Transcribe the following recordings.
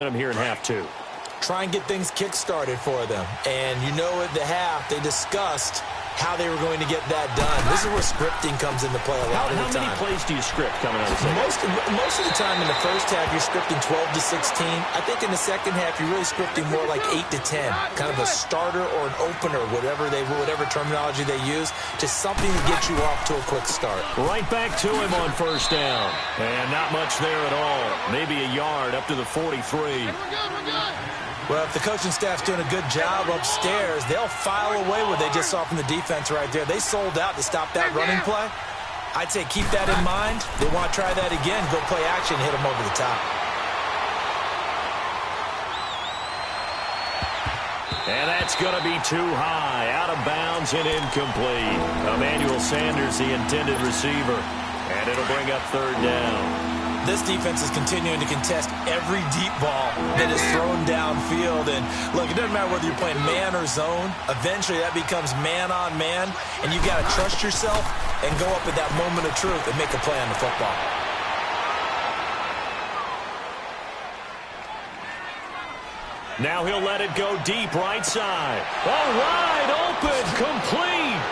them here in half two. Try and get things kick-started for them. And you know at the half, they discussed how they were going to get that done. This is where scripting comes into play a lot of the time. How many plays do you script coming out of the second? Most of the time in the first half, you're scripting 12 to 16. I think in the second half, you're really scripting more like 8 to 10. Kind of a starter or an opener, whatever terminology they use, just something to get you off to a quick start. Right back to him on first down. And not much there at all. Maybe a yard up to the 43. We're good. Well, if the coaching staff's doing a good job upstairs, they'll file away what they just saw from the defense right there. They sold out to stop that running play. I'd say keep that in mind. They want to try that again, go play action, hit them over the top. And that's going to be too high, out of bounds and incomplete. Emmanuel Sanders, the intended receiver. And it'll bring up third down. This defense is continuing to contest every deep ball that is thrown downfield. And, look, it doesn't matter whether you're playing man or zone. Eventually, that becomes man-on-man, and you've got to trust yourself and go up at that moment of truth and make a play on the football. Now he'll let it go deep right side. Oh, wide open, complete.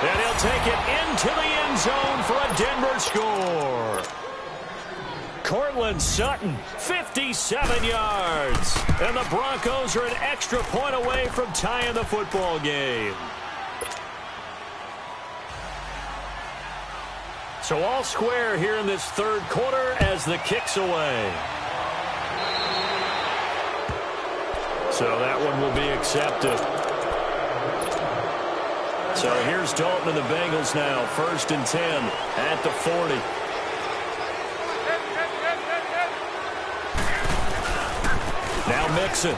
And he'll take it into the end zone for a Denver score. Cortland Sutton, 57 yards. And the Broncos are an extra point away from tying the football game. So all square here in this third quarter as the kick's away. So that one will be accepted. So here's Dalton and the Bengals now. 1st and 10 at the 40. Now Mixon.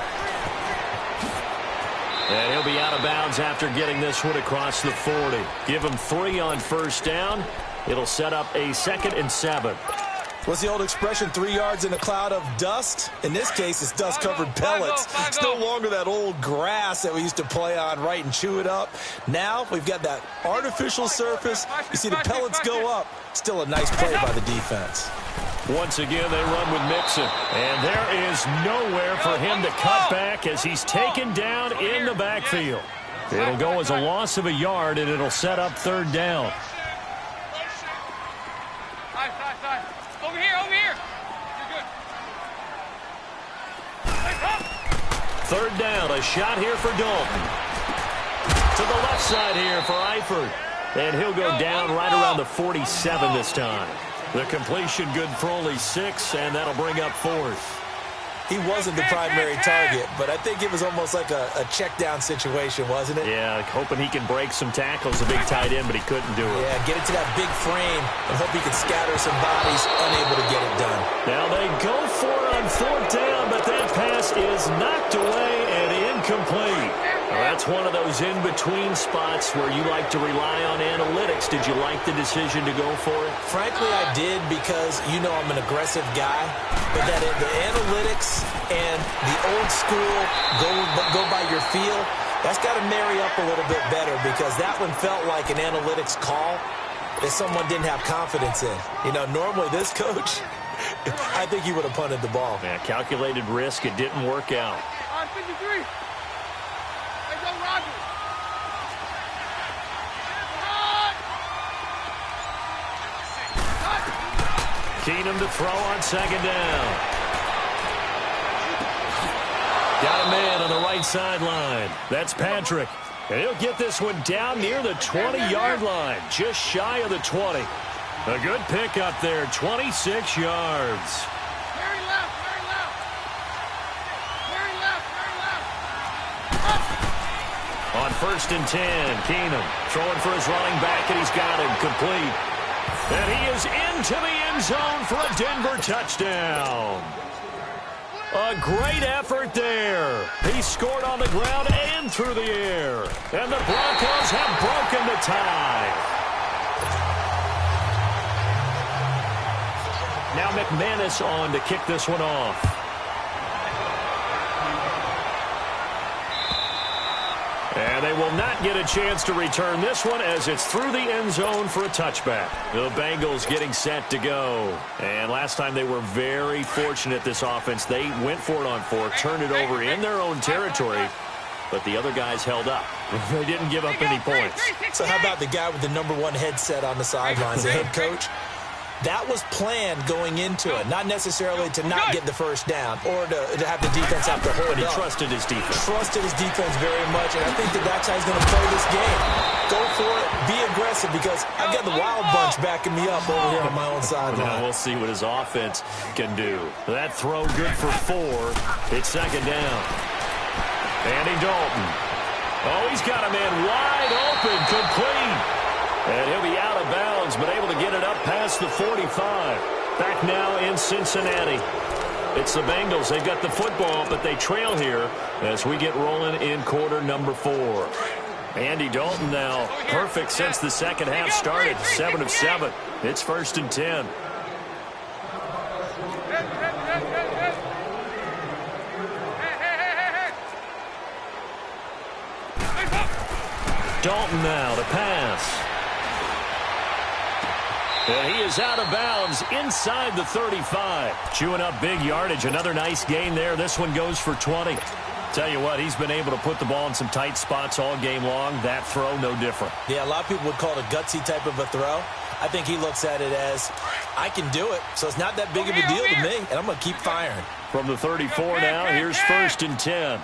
And he'll be out of bounds after getting this one across the 40. Give him 3 on first down. It'll set up a 2nd and 7. What's the old expression, 3 yards in a cloud of dust? In this case, it's dust-covered pellets. It's no longer that old grass that we used to play on, right, and chew it up. Now we've got that artificial surface. You see the pellets go up. Still a nice play by the defense. Once again, they run with Mixon. And there is nowhere for him to cut back as he's taken down in the backfield. It'll go as a loss of a yard, and it'll set up third down. Over here. You're good. Third down, a shot here for Dalton. To the left side here for Eifert. And he'll go down right around the 47 this time. The completion good for only 6, and that'll bring up 4th. He wasn't the primary target, but I think it was almost like a check-down situation, wasn't it? Yeah, hoping he can break some tackles, a big tight end, but he couldn't do it. Yeah, get it to that big frame and hope he can scatter some bodies, unable to get it done. Now they go for it on 4th down, but that pass is knocked away and incomplete. Well, that's one of those in-between spots where you like to rely on analytics. Did you like the decision to go for it? Frankly, I did because, you know, I'm an aggressive guy. But that the analytics and the old school go by your feel, that's got to marry up a little bit better because that one felt like an analytics call that someone didn't have confidence in. You know, normally this coach, I think he would have punted the ball. Yeah, calculated risk. It didn't work out. On 53. Let's go, Roger. Keenum to throw on 2nd down. Got a man on the right sideline. That's Patrick. And he'll get this one down near the 20-yard line, just shy of the 20. A good pick up there, 26 yards. Very left. On 1st and 10, Keenum throwing for his running back, and he's got him complete. And he is into the end zone for a Denver touchdown. A great effort there. He scored on the ground and through the air. And the Broncos have broken the tie. Now McManus on to kick this one off. And they will will not get a chance to return this one as it's through the end zone for a touchback. The Bengals getting set to go. And last time they were very fortunate, this offense. They went for it on 4, turned it over in their own territory, but the other guys held up. They didn't give up any points. So how about the guy with the #1 headset on the sidelines, the head coach? That was planned going into it, not necessarily to not get the first down or to have the defense have to hold But he up. trusted his defense. Trusted his defense very much, and I think that's how he's going to play this game. Go for it, be aggressive, because I've got the wild bunch backing me up over here on my own sideline. Now we'll see what his offense can do. That throw good for 4. It's second down. Andy Dalton. Oh, he's got a man wide open, complete. And he'll be out of bounds, but able to get it up past the 45. Back now in Cincinnati. It's the Bengals. They've got the football, but they trail here as we get rolling in quarter number 4. Andy Dalton now perfect since the second half started. 7 of 7. It's 1st and 10. Dalton now to pass. And he is out of bounds inside the 35. Chewing up big yardage. Another nice gain there. This one goes for 20. Tell you what, he's been able to put the ball in some tight spots all game long. That throw, no different. Yeah, a lot of people would call it a gutsy type of a throw. I think he looks at it as, I can do it, so it's not that big of a deal to me, and I'm going to keep firing. From the 34 now, here's 1st and 10.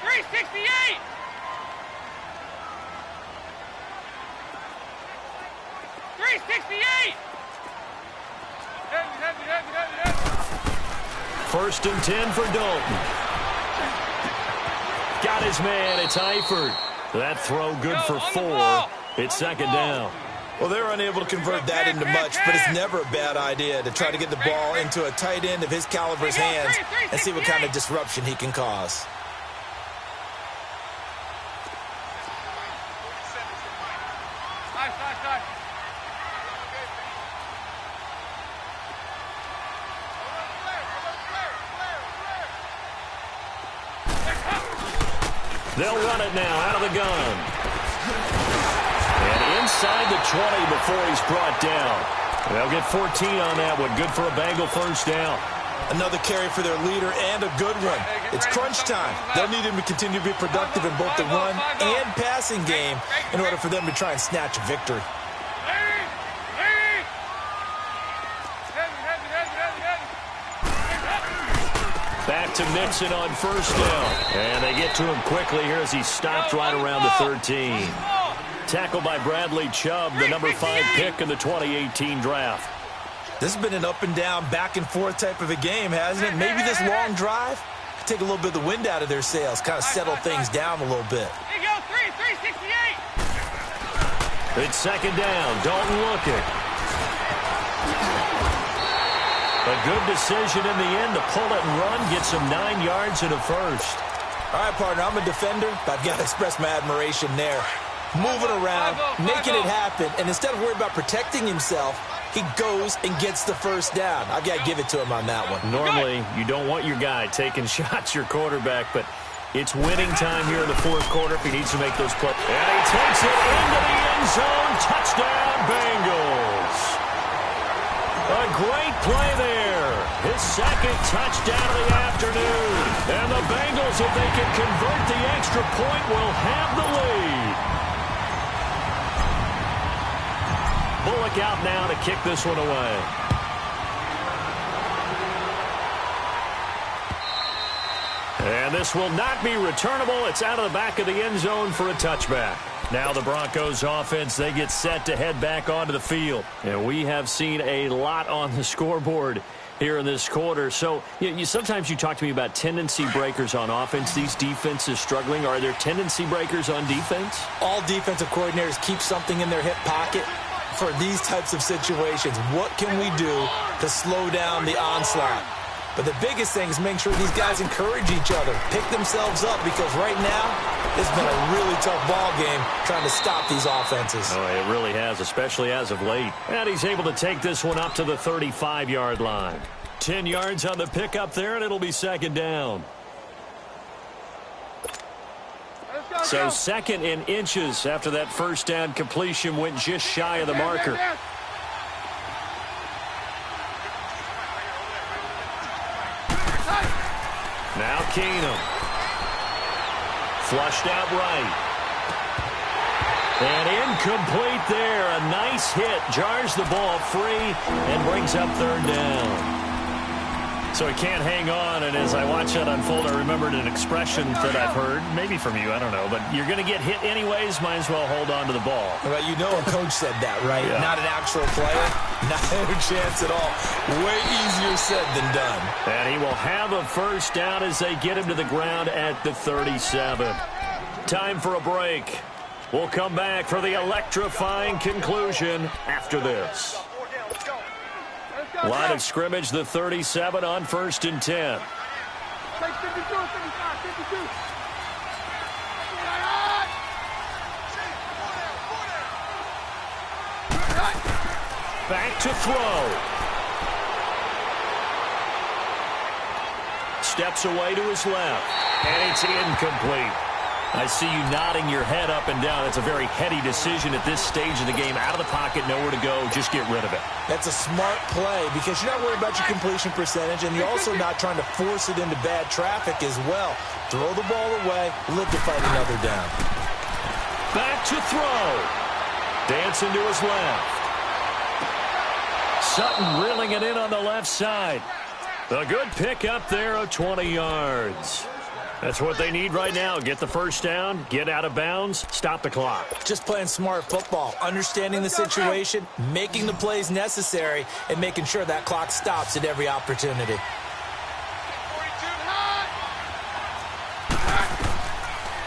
368! First and 10 for Dalton. Got his man. It's Eifert. That throw good for 4. It's second down. Well, they're unable to convert that into much, but it's never a bad idea to try to get the ball into a tight end of his caliber's hands and see what kind of disruption he can cause. They'll run it now out of the gun. And inside the 20 before he's brought down. They'll get 14 on that one. Good for a Bengal first down. Another carry for their leader and a good one. It's crunch time. They'll need him to continue to be productive in both the run and passing game in order for them to try and snatch a victory. Back to Mixon on first down. And they get to him quickly here as he stopped right around the 13. Tackled by Bradley Chubb, the number 5 pick in the 2018 draft. This has been an up and down, back and forth type of a game, hasn't it? Maybe this long drive could take a little bit of the wind out of their sails, kind of settle things down a little bit. Here you go, 368. It's second down. Dalton looking. A good decision in the end to pull it and run, get some 9 yards and a first. All right, partner, I'm a defender, but I've got to express my admiration there. Moving around, making it happen, and instead of worrying about protecting himself, he goes and gets the first down. I've got to give it to him on that one. Normally, you don't want your guy taking shots, your quarterback, but it's winning time here in the 4th quarter if he needs to make those plays. And he takes it into the end zone. Touchdown, Bengals. A great play there. His second touchdown of the afternoon. And the Bengals, if they can convert the extra point, will have the lead. Bullock out now to kick this one away. And this will not be returnable. It's out of the back of the end zone for a touchback. Now the Broncos offense, they get set to head back onto the field. And we have seen a lot on the scoreboard here in this quarter. So sometimes you talk to me about tendency breakers on offense. These defenses struggling. Are there tendency breakers on defense? All defensive coordinators keep something in their hip pocket for these types of situations. What can we do to slow down the onslaught? But the biggest thing is making sure these guys encourage each other, pick themselves up, because right now it's been a really tough ball game trying to stop these offenses. Oh, it really has, especially as of late. And he's able to take this one up to the 35-yard line. 10 yards on the pickup there, and it'll be second down. So 2nd in inches after that first down completion went just shy of the marker. Now Keenum. Flushed out right. And incomplete there. A nice hit. Jars the ball free and brings up 3rd down. So he can't hang on, and as I watch that unfold, I remembered an expression that I've heard, maybe from you, I don't know, but you're going to get hit anyways, might as well hold on to the ball. Well, you know a coach said that, right? Yeah. Not an actual player. Not a chance at all. Way easier said than done. And he will have a first down as they get him to the ground at the 37. Time for a break. We'll come back for the electrifying conclusion after this. Line of scrimmage, the 37 on 1st and 10. Back to throw. Steps away to his left. And it's incomplete. I see you nodding your head up and down. It's a very heady decision at this stage of the game. Out of the pocket, nowhere to go. Just get rid of it. That's a smart play because you're not worried about your completion percentage, and you're also not trying to force it into bad traffic as well. Throw the ball away, live to fight another down. Back to throw. Dancing to his left. Sutton reeling it in on the left side. A good pick up there of 20 yards. That's what they need right now. Get the first down, get out of bounds, stop the clock. Just playing smart football, understanding the situation, making the plays necessary, and making sure that clock stops at every opportunity.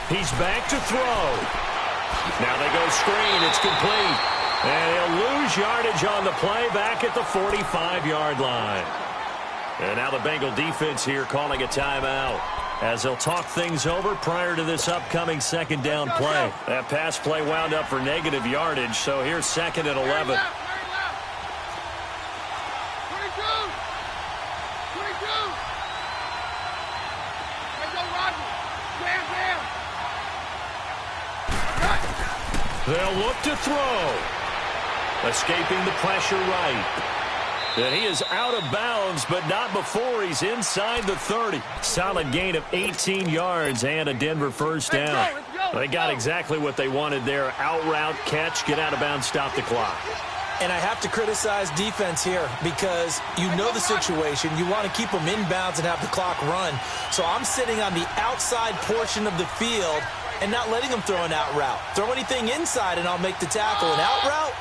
He's back to throw. Now they go screen. It's complete. And he'll lose yardage on the play back at the 45-yard line. And now the Bengal defense here calling a timeout, as they'll talk things over prior to this upcoming 2nd down play. That pass play wound up for negative yardage, so here's 2nd and 11. 22. They'll look to throw. Escaping the pressure right. And he is out of bounds, but not before he's inside the 30. Solid gain of 18 yards and a Denver first down. They got exactly what they wanted there. Out route, catch, get out of bounds, stop the clock. And I have to criticize defense here because you know the situation. You want to keep them inbounds and have the clock run. So I'm sitting on the outside portion of the field and not letting them throw an out route. Throw anything inside and I'll make the tackle. An out route?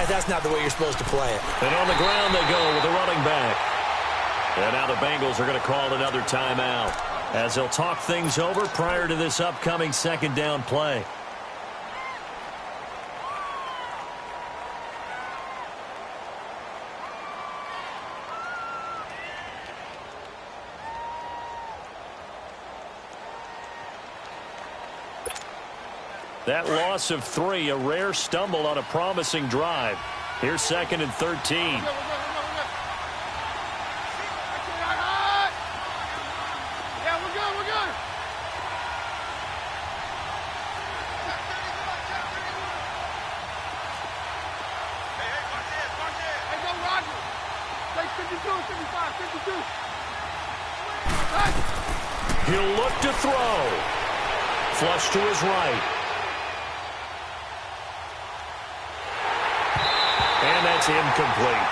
That's not the way you're supposed to play it. And on the ground they go with the running back. And now the Bengals are going to call another timeout, as they'll talk things over prior to this upcoming 2nd down play. That loss of 3, a rare stumble on a promising drive. Here's 2nd and 13. He'll look to throw. Flush to his right. And that's incomplete.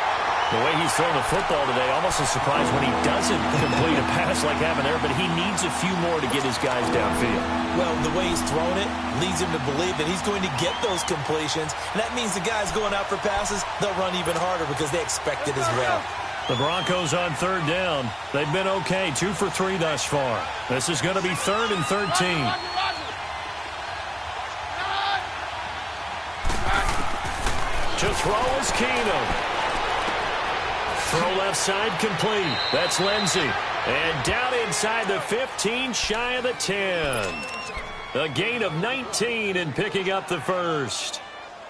The way he's thrown the football today, almost a surprise when he doesn't complete a pass like having there, but he needs a few more to get his guys downfield. Well, the way he's thrown it leads him to believe that he's going to get those completions. And that means the guys going out for passes, they'll run even harder because they expect it as well. The Broncos on 3rd down. They've been okay, 2 for 3 thus far. This is going to be 3rd and 13. To throw is Keenum. Throw left side complete. That's Lindsey. And down inside the 15, shy of the 10. A gain of 19 and picking up the first.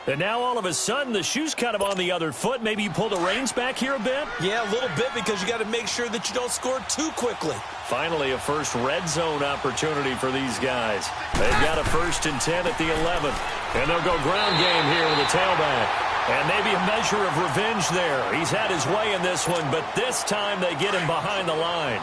And now all of a sudden the shoe's kind of on the other foot. Maybe you pull the reins back here a bit? Yeah, a little bit because you got to make sure that you don't score too quickly. Finally, a first red zone opportunity for these guys. They've got a 1st and 10 at the 11. And they'll go ground game here with a tailback. And maybe a measure of revenge there. He's had his way in this one, but this time they get him behind the line.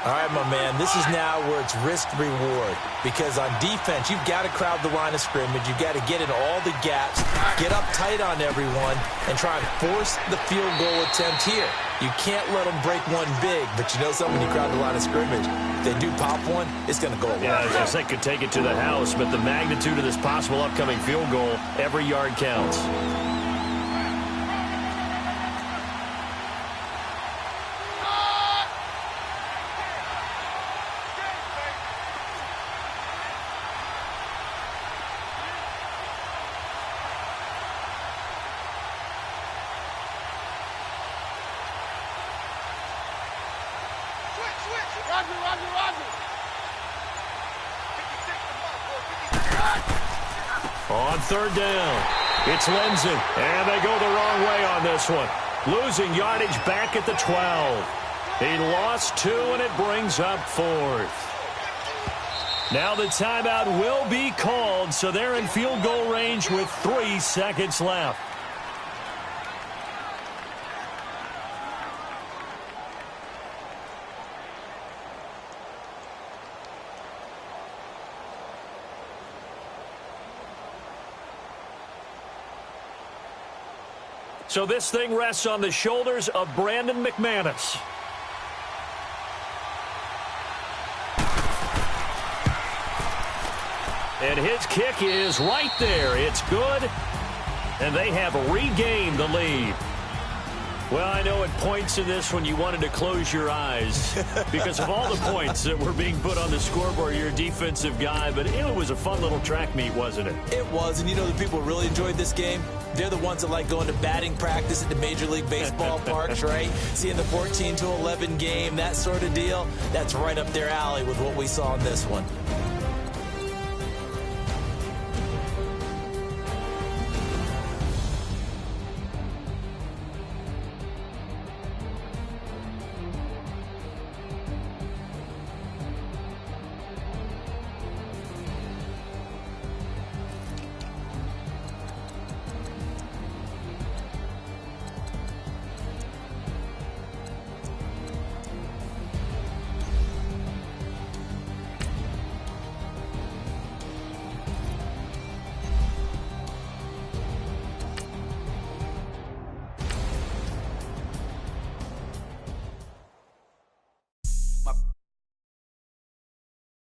All right, my man, this is now where it's risk-reward. Because on defense, you've got to crowd the line of scrimmage. You've got to get in all the gaps, get up tight on everyone, and try and force the field goal attempt here. You can't let them break one big, but you know something, when you crowd the line of scrimmage, if they do pop one, it's going to go away. Yeah, they could take it to the house, but the magnitude of this possible upcoming field goal, every yard counts. On 3rd down, it's Lenzen, and they go the wrong way on this one. Losing yardage back at the 12. He lost 2, and it brings up 4th. Now the timeout will be called, so they're in field goal range with 3 seconds left. So this thing rests on the shoulders of Brandon McManus. And his kick is right there. It's good. And they have regained the lead. Well, I know at points in this when you wanted to close your eyes because of all the points that were being put on the scoreboard. You're a defensive guy, but it was a fun little track meet, wasn't it? It was, and you know the people who really enjoyed this game? They're the ones that like going to batting practice at the Major League Baseball parks, right? Seeing the 14-11 game, that sort of deal. That's right up their alley with what we saw in this one.